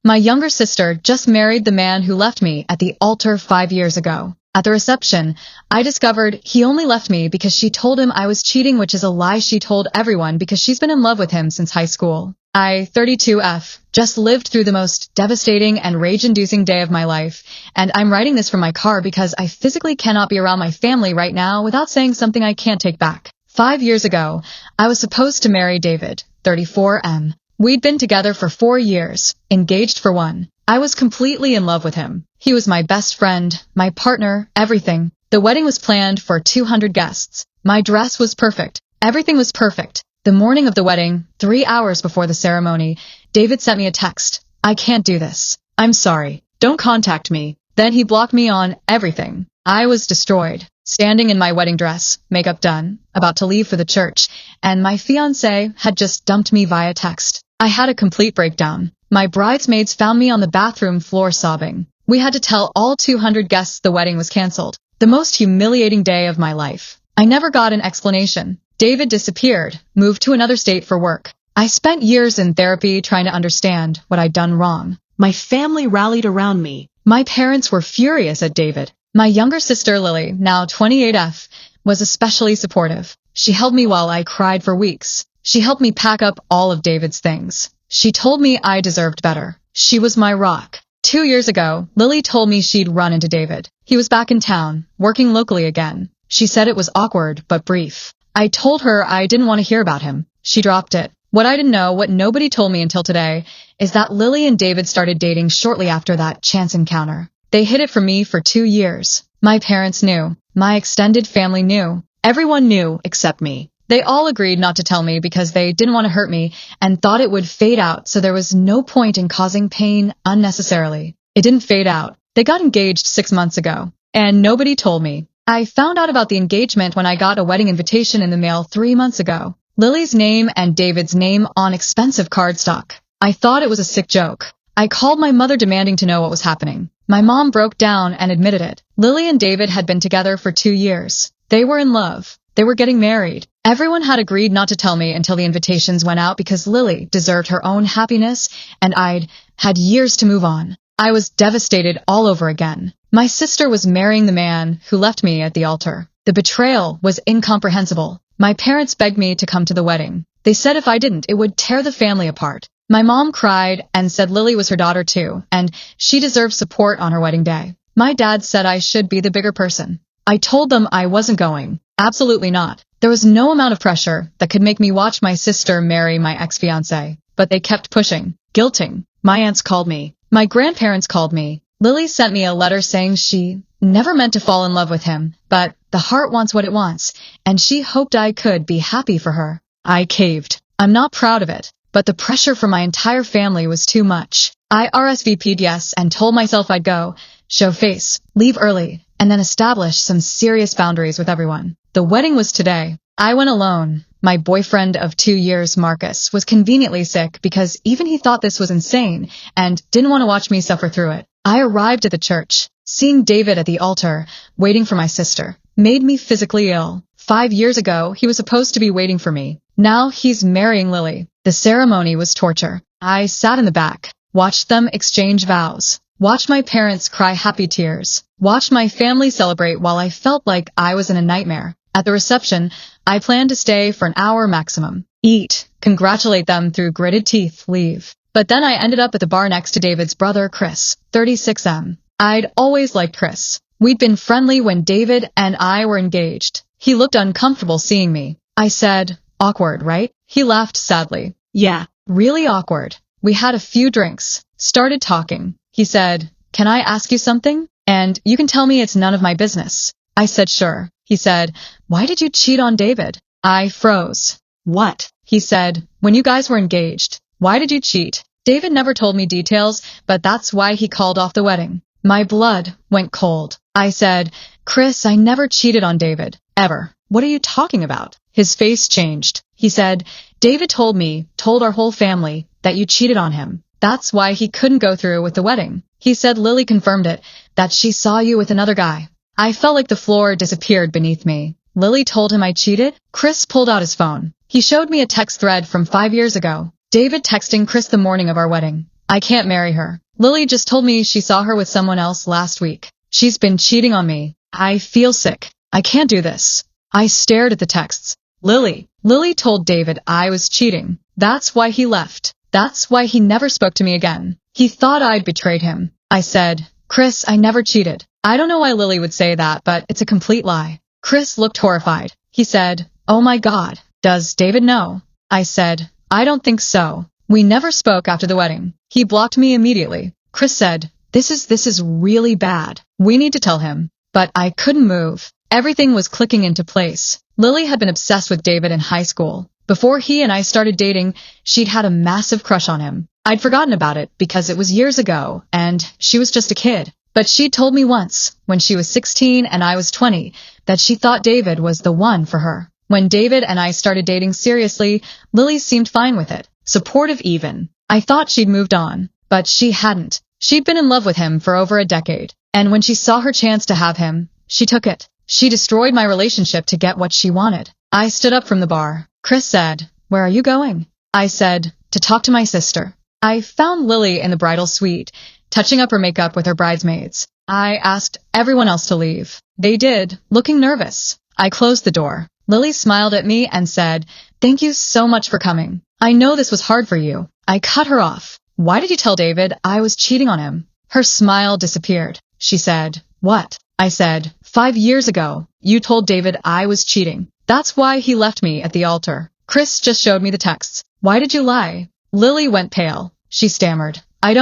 My younger sister just married the man who left me at the altar 5 years ago. At the reception, I discovered he only left me because she told him I was cheating, which is a lie she told everyone because she's been in love with him since high school. I, 32F, just lived through the most devastating and rage-inducing day of my life, and I'm writing this from my car because I physically cannot be around my family right now without saying something I can't take back. 5 years ago, I was supposed to marry David, 34M. We'd been together for 4 years, engaged for 1. I was completely in love with him. He was my best friend, my partner, everything. The wedding was planned for 200 guests. My dress was perfect. Everything was perfect. The morning of the wedding, 3 hours before the ceremony, David sent me a text. I can't do this. I'm sorry. Don't contact me. Then he blocked me on everything. I was destroyed. Standing in my wedding dress, makeup done, about to leave for the church, and my fiancé had just dumped me via text. I had a complete breakdown. My bridesmaids found me on the bathroom floor sobbing. We had to tell all 200 guests the wedding was canceled. The most humiliating day of my life. I never got an explanation. David disappeared, moved to another state for work. I spent years in therapy trying to understand what I'd done wrong. My family rallied around me. My parents were furious at David. My younger sister Lily, now 28F, was especially supportive. She held me while I cried for weeks. She helped me pack up all of David's things. She told me I deserved better. She was my rock. 2 years ago, Lily told me she'd run into David. He was back in town, working locally again. She said it was awkward but brief. I told her I didn't want to hear about him. She dropped it. What I didn't know, what nobody told me until today, is that Lily and David started dating shortly after that chance encounter. They hid it from me for 2 years. My parents knew. My extended family knew. Everyone knew except me. They all agreed not to tell me because they didn't want to hurt me and thought it would fade out, so there was no point in causing pain unnecessarily. It didn't fade out. They got engaged 6 months ago, and nobody told me. I found out about the engagement when I got a wedding invitation in the mail 3 months ago. Lily's name and David's name on expensive cardstock. I thought it was a sick joke. I called my mother demanding to know what was happening. My mom broke down and admitted it. Lily and David had been together for 2 years. They were in love. They were getting married. Everyone had agreed not to tell me until the invitations went out because Lily deserved her own happiness and I'd had years to move on. I was devastated all over again. My sister was marrying the man who left me at the altar. The betrayal was incomprehensible. My parents begged me to come to the wedding. They said if I didn't, it would tear the family apart. My mom cried and said Lily was her daughter too, and she deserved support on her wedding day. My dad said I should be the bigger person. I told them I wasn't going. Absolutely not. There was no amount of pressure that could make me watch my sister marry my ex-fiancé, but they kept pushing, guilting. My aunts called me. My grandparents called me. Lily sent me a letter saying she never meant to fall in love with him, but the heart wants what it wants, and she hoped I could be happy for her. I caved. I'm not proud of it, but the pressure from my entire family was too much. I RSVP'd yes and told myself I'd go, show face, leave early, and then establish some serious boundaries with everyone. The wedding was today. I went alone. My boyfriend of 2 years, Marcus, was conveniently sick because even he thought this was insane and didn't want to watch me suffer through it. I arrived at the church. Seeing David at the altar, waiting for my sister, made me physically ill. 5 years ago, he was supposed to be waiting for me. Now he's marrying Lily. The ceremony was torture. I sat in the back, watched them exchange vows, watched my parents cry happy tears, watched my family celebrate while I felt like I was in a nightmare. At the reception, I planned to stay for an hour maximum. Eat, congratulate them through gritted teeth, leave. But then I ended up at the bar next to David's brother, Chris, 36M. I'd always liked Chris. We'd been friendly when David and I were engaged. He looked uncomfortable seeing me. I said, awkward, right? He laughed sadly. Yeah, really awkward. We had a few drinks, started talking. He said, can I ask you something? And you can tell me it's none of my business. I said sure. He said, why did you cheat on David? I froze. What? He said, when you guys were engaged. Why did you cheat? David never told me details, but that's why he called off the wedding. My blood went cold. I said, Chris, I never cheated on David. Ever. What are you talking about? His face changed. He said, David told our whole family, that you cheated on him. That's why he couldn't go through with the wedding. He said Lily confirmed it, that she saw you with another guy. I felt like the floor disappeared beneath me. Lily told him I cheated? Chris pulled out his phone. He showed me a text thread from 5 years ago. David texting Chris the morning of our wedding. I can't marry her. Lily just told me she saw her with someone else last week. She's been cheating on me. I feel sick. I can't do this. I stared at the texts. Lily told David I was cheating. That's why he left. That's why he never spoke to me again. He thought I'd betrayed him. I said, Chris, I never cheated. I don't know why Lily would say that, but it's a complete lie. Chris looked horrified. He said, oh my God, does David know? I said, I don't think so. We never spoke after the wedding. He blocked me immediately. Chris said, this is really bad. We need to tell him. But I couldn't move. Everything was clicking into place. Lily had been obsessed with David in high school. Before he and I started dating, she'd had a massive crush on him. I'd forgotten about it because it was years ago, and she was just a kid. But she told me once, when she was 16 and I was 20, that she thought David was the one for her. When David and I started dating seriously, Lily seemed fine with it, supportive even. I thought she'd moved on, but she hadn't. She'd been in love with him for over a decade, and when she saw her chance to have him, she took it. She destroyed my relationship to get what she wanted. I stood up from the bar. Chris said, where are you going? I said, to talk to my sister. I found Lily in the bridal suite, touching up her makeup with her bridesmaids. I asked everyone else to leave. They did, looking nervous. I closed the door. Lily smiled at me and said, thank you so much for coming. I know this was hard for you. I cut her off. Why did you tell David I was cheating on him? Her smile disappeared. She said, what? I said, 5 years ago, you told David I was cheating. That's why he left me at the altar. Chris just showed me the texts. Why did you lie? Lily went pale. She stammered. I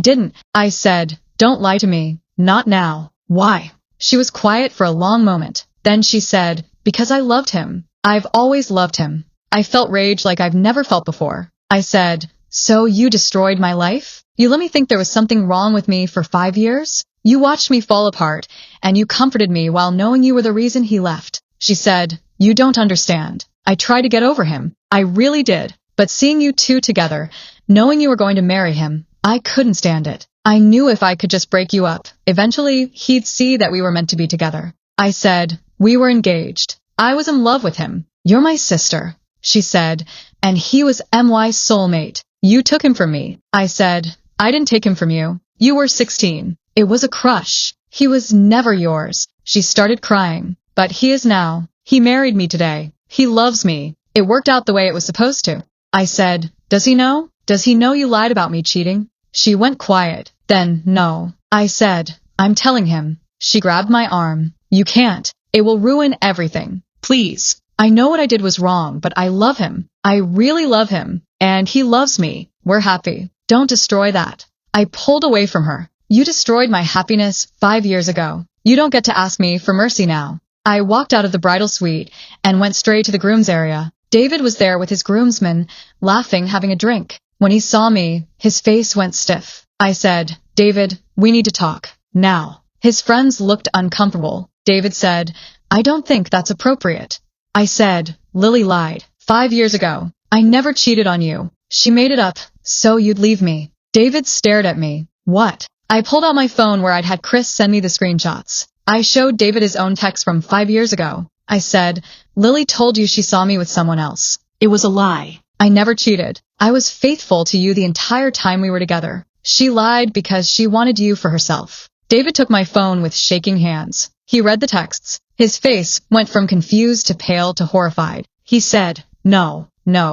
didn't. I said, don't lie to me. Not now. Why? She was quiet for a long moment. Then she said, because I loved him. I've always loved him. I felt rage like I've never felt before. I said, so you destroyed my life? You let me think there was something wrong with me for 5 years? You watched me fall apart, and you comforted me while knowing you were the reason he left. She said, you don't understand. I tried to get over him. I really did. But seeing you two together, knowing you were going to marry him, I couldn't stand it. I knew if I could just break you up, eventually he'd see that we were meant to be together. I said, we were engaged. I was in love with him. You're my sister. She said, and he was my soulmate. You took him from me. I said, I didn't take him from you. You were 16. It was a crush. He was never yours. She started crying. But he is now. He married me today. He loves me. It worked out the way it was supposed to. I said, does he know? Does he know you lied about me cheating? She went quiet. Then, no. I said, I'm telling him. She grabbed my arm. You can't. It will ruin everything. Please. I know what I did was wrong, but I love him. I really love him. And he loves me. We're happy. Don't destroy that. I pulled away from her. You destroyed my happiness 5 years ago. You don't get to ask me for mercy now. I walked out of the bridal suite and went straight to the groom's area. David was there with his groomsmen, laughing, having a drink. When he saw me, his face went stiff. I said, David, we need to talk. Now. His friends looked uncomfortable. David said, I don't think that's appropriate. I said, Lily lied. 5 years ago. I never cheated on you. She made it up, so you'd leave me. David stared at me. What? I pulled out my phone where I'd had Chris send me the screenshots. I showed David his own text from 5 years ago. I said, Lily told you she saw me with someone else. It was a lie. I never cheated. I was faithful to you the entire time we were together. She lied because she wanted you for herself. David took my phone with shaking hands. He read the texts. His face went from confused to pale to horrified. He said, no,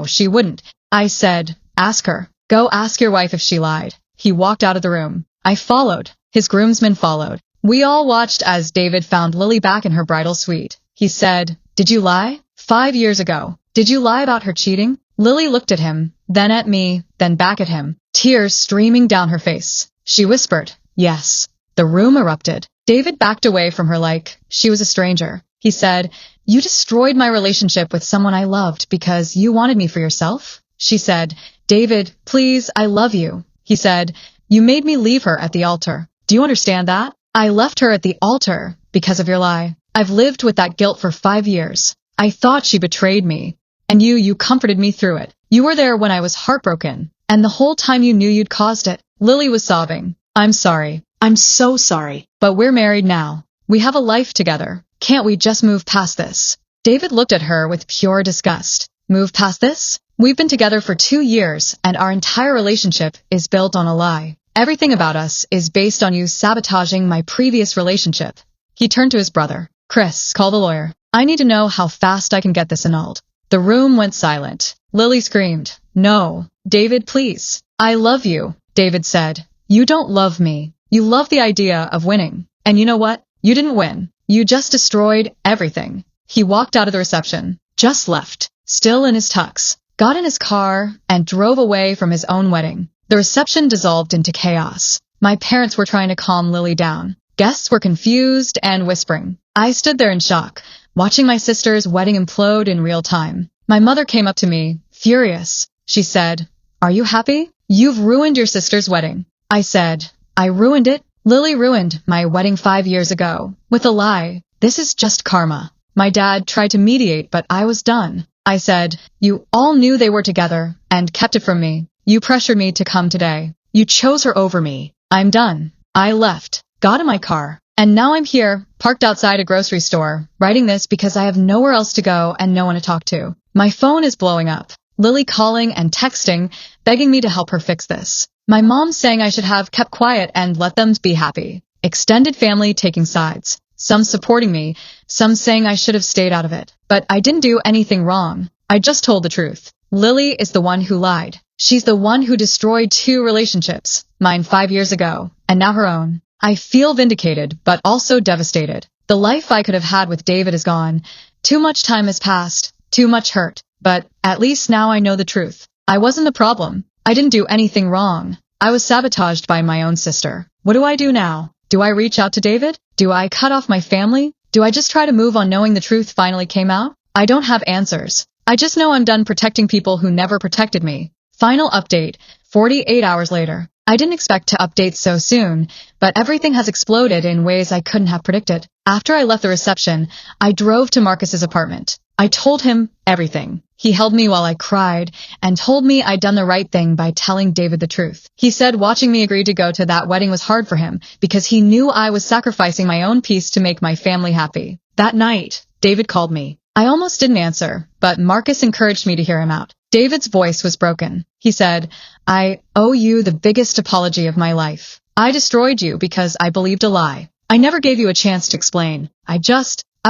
she wouldn't. I said, ask her. Go ask your wife if she lied. He walked out of the room. I followed. His groomsmen followed. We all watched as David found Lily back in her bridal suite. He said, did you lie? 5 years ago. Did you lie about her cheating? Lily looked at him, then at me, then back at him, tears streaming down her face. She whispered, yes. The room erupted. David backed away from her like she was a stranger. He said, you destroyed my relationship with someone I loved because you wanted me for yourself? She said, David, please, I love you. He said, you made me leave her at the altar. Do you understand that? I left her at the altar because of your lie. I've lived with that guilt for 5 years. I thought she betrayed me. And you comforted me through it. You were there when I was heartbroken. And the whole time you knew you'd caused it. Lily was sobbing. I'm sorry. I'm so sorry. But we're married now. We have a life together. Can't we just move past this? David looked at her with pure disgust. Move past this? We've been together for 2 years, and our entire relationship is built on a lie. Everything about us is based on you sabotaging my previous relationship. He turned to his brother. Chris, call the lawyer. I need to know how fast I can get this annulled. The room went silent. Lily screamed, "No, David, please. I love you," David said. "You don't love me. You love the idea of winning. And you know what? You didn't win. You just destroyed everything." He walked out of the reception, just left, still in his tux, got in his car, and drove away from his own wedding. The reception dissolved into chaos. My parents were trying to calm Lily down. Guests were confused and whispering. I stood there in shock, watching my sister's wedding implode in real time. My mother came up to me, furious. She said, "Are you happy? You've ruined your sister's wedding." I said, "I ruined it? Lily ruined my wedding 5 years ago, with a lie. This is just karma." My dad tried to mediate, but I was done. I said, "You all knew they were together, and kept it from me. You pressured me to come today. You chose her over me. I'm done." I left, got in my car, and now I'm here, parked outside a grocery store, writing this because I have nowhere else to go and no one to talk to. My phone is blowing up. Lily calling and texting, begging me to help her fix this. My mom saying I should have kept quiet and let them be happy. Extended family taking sides. Some supporting me, some saying I should have stayed out of it. But I didn't do anything wrong. I just told the truth. Lily is the one who lied. She's the one who destroyed 2 relationships, mine 5 years ago, and now her own. I feel vindicated, but also devastated. The life I could have had with David is gone. Too much time has passed, too much hurt, but at least now I know the truth. I wasn't the problem. I didn't do anything wrong. I was sabotaged by my own sister. What do I do now? Do I reach out to David? Do I cut off my family? Do I just try to move on knowing the truth finally came out? I don't have answers. I just know I'm done protecting people who never protected me. Final update, 48 hours later. I didn't expect to update so soon, but everything has exploded in ways I couldn't have predicted. After I left the reception, I drove to Marcus's apartment. I told him everything. He held me while I cried and told me I'd done the right thing by telling David the truth. He said watching me agree to go to that wedding was hard for him because he knew I was sacrificing my own peace to make my family happy. That night, David called me. I almost didn't answer, but Marcus encouraged me to hear him out. David's voice was broken. He said, "I owe you the biggest apology of my life. I destroyed you because I believed a lie. I never gave you a chance to explain. I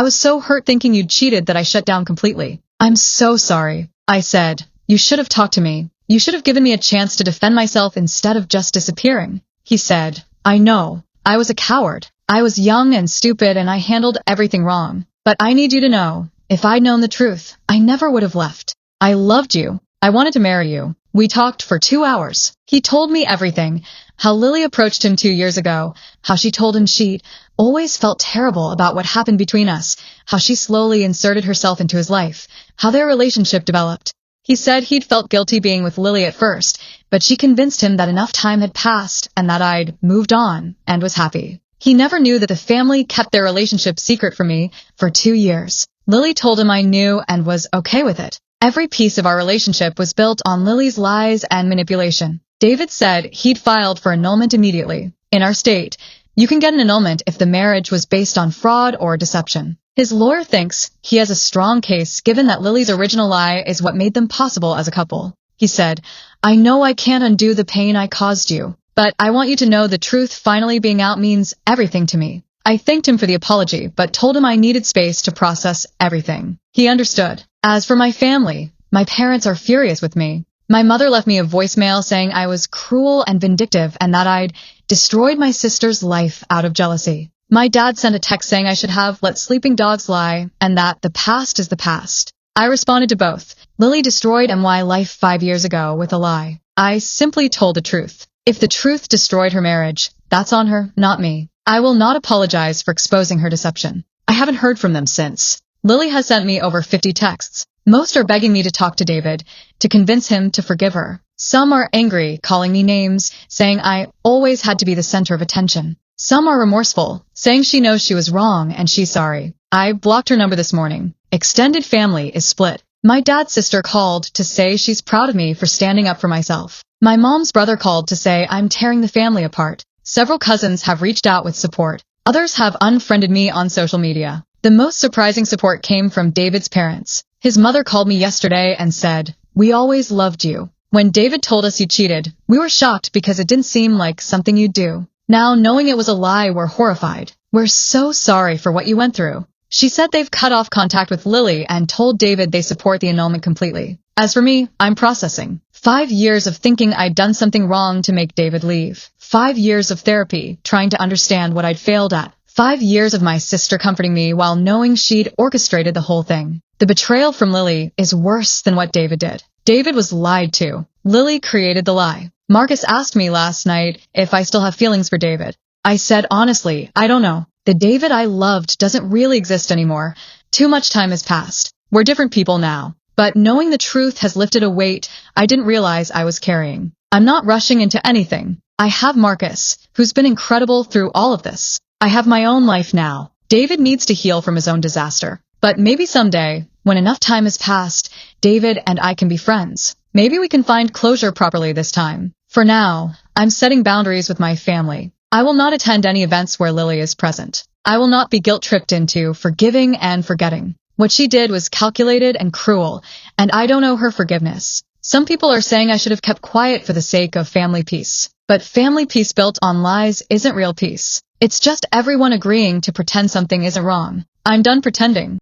was so hurt thinking you'd cheated that I shut down completely. I'm so sorry." I said, "You should have talked to me. You should have given me a chance to defend myself instead of just disappearing." He said, "I know. I was a coward. I was young and stupid and I handled everything wrong. But I need you to know, if I'd known the truth, I never would have left. I loved you. I wanted to marry you. We talked for 2 hours. He told me everything, how Lily approached him 2 years ago, how she told him she'd always felt terrible about what happened between us, how she slowly inserted herself into his life, how their relationship developed. He said he'd felt guilty being with Lily at first, but she convinced him that enough time had passed and that I'd moved on and was happy. He never knew that the family kept their relationship secret from me for 2 years. Lily told him I knew and was okay with it. Every piece of our relationship was built on Lily's lies and manipulation. David said he'd filed for annulment immediately. In our state, you can get an annulment if the marriage was based on fraud or deception. His lawyer thinks he has a strong case given that Lily's original lie is what made them possible as a couple. He said, "I know I can't undo the pain I caused you, but I want you to know the truth finally being out means everything to me." I thanked him for the apology, but told him I needed space to process everything. He understood. As for my family, my parents are furious with me. My mother left me a voicemail saying I was cruel and vindictive and that I'd destroyed my sister's life out of jealousy. My dad sent a text saying I should have let sleeping dogs lie and that the past is the past. I responded to both. Lily destroyed my life 5 years ago with a lie. I simply told the truth. If the truth destroyed her marriage, that's on her, not me. I will not apologize for exposing her deception. I haven't heard from them since. Lily has sent me over 50 texts. Most are begging me to talk to David, to convince him to forgive her. Some are angry, calling me names, saying I always had to be the center of attention. Some are remorseful, saying she knows she was wrong and she's sorry. I blocked her number this morning. Extended family is split. My dad's sister called to say she's proud of me for standing up for myself. My mom's brother called to say I'm tearing the family apart. Several cousins have reached out with support. Others have unfriended me on social media. The most surprising support came from David's parents. His mother called me yesterday and said, We always loved you. When David told us you cheated, we were shocked because it didn't seem like something you'd do. Now, knowing it was a lie, we're horrified. We're so sorry for what you went through. She said they've cut off contact with Lily and told David they support the annulment completely. As for me, I'm processing. 5 years of thinking I'd done something wrong to make David leave. 5 years of therapy, trying to understand what I'd failed at. 5 years of my sister comforting me while knowing she'd orchestrated the whole thing. The betrayal from Lily is worse than what David did. David was lied to. Lily created the lie. Marcus asked me last night if I still have feelings for David. I said honestly, I don't know. The David I loved doesn't really exist anymore. Too much time has passed. We're different people now. But knowing the truth has lifted a weight I didn't realize I was carrying. I'm not rushing into anything. I have Marcus, who's been incredible through all of this. I have my own life now. David needs to heal from his own disaster. But maybe someday, when enough time has passed, David and I can be friends. Maybe we can find closure properly this time. For now, I'm setting boundaries with my family. I will not attend any events where Lily is present. I will not be guilt-tripped into forgiving and forgetting. What she did was calculated and cruel, and I don't owe her forgiveness. Some people are saying I should have kept quiet for the sake of family peace. But family peace built on lies isn't real peace. It's just everyone agreeing to pretend something isn't wrong. I'm done pretending.